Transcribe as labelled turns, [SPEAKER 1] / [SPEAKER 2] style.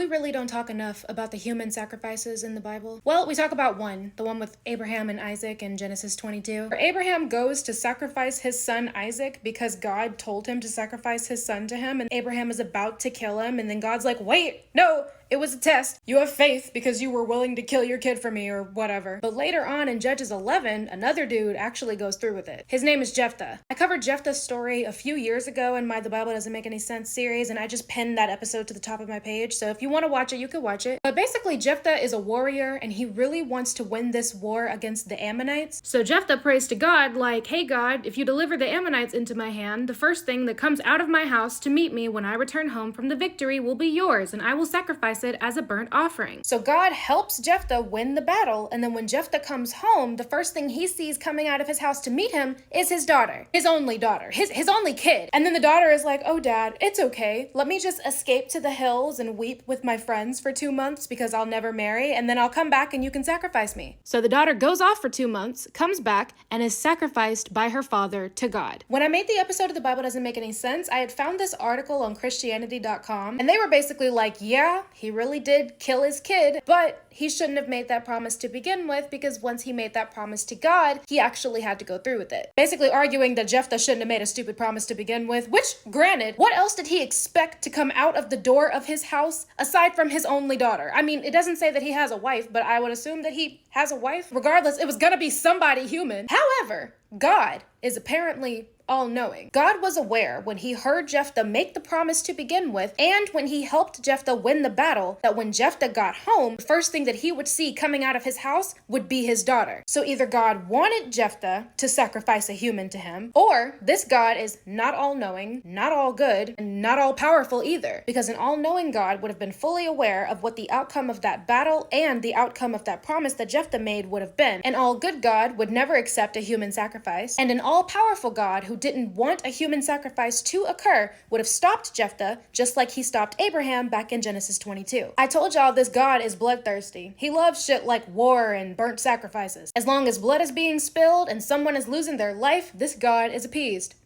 [SPEAKER 1] really don't talk enough about the human sacrifices in the Bible. Well, we talk about one, the one with Abraham and Isaac in Genesis 22, where Abraham goes to sacrifice his son Isaac because God told him to sacrifice his son to him, and Abraham is about to kill him, and then God's like, wait, no, it was a test. You have faith because you were willing to kill your kid for me or whatever. But later on in Judges 11, another dude actually goes through with it. His name is Jephthah. I covered Jephthah's story a few years ago in my The Bible Doesn't Make Any Sense series, and I just pinned that episode to the top of my page, so if you want to watch it, you can watch it. But basically, Jephthah is a warrior, and he really wants to win this war against the Ammonites. So Jephthah prays to God like, hey God, if you deliver the Ammonites into my hand, the first thing that comes out of my house to meet me when I return home from the victory will be yours, and I will sacrifice it as a burnt offering. So God helps Jephthah win the battle, and then when Jephthah comes home, the first thing he sees coming out of his house to meet him is his daughter. His only daughter. His only kid. And then the daughter is like, oh dad, it's okay. Let me just escape to the hills and weep with my friends for 2 months because I'll never marry, and then I'll come back and you can sacrifice me. So the daughter goes off for 2 months, comes back, and is sacrificed by her father to God. When I made the episode of The Bible Doesn't Make Any Sense, I had found this article on Christianity.com, and they were basically like, yeah, he really did kill his kid, but he shouldn't have made that promise to begin with because once he made that promise to God, he actually had to go through with it. Basically arguing that Jephthah shouldn't have made a stupid promise to begin with, which, granted, what else did he expect to come out of the door of his house aside from his only daughter? I mean, it doesn't say that he has a wife, but I would assume that he has a wife. Regardless, it was gonna be somebody human. However, God is apparently all-knowing. God was aware when he heard Jephthah make the promise to begin with, and when he helped Jephthah win the battle, that when Jephthah got home, the first thing that he would see coming out of his house would be his daughter. So either God wanted Jephthah to sacrifice a human to him, or this God is not all-knowing, not all good, and not all-powerful either, because an all-knowing God would have been fully aware of what the outcome of that battle and the outcome of that promise that Jephthah made would have been. An all-good God would never accept a human sacrifice, and an all-powerful God who didn't want a human sacrifice to occur would have stopped Jephthah just like he stopped Abraham back in Genesis 22. I told y'all this God is bloodthirsty. He loves shit like war and burnt sacrifices. As long as blood is being spilled and someone is losing their life, this God is appeased.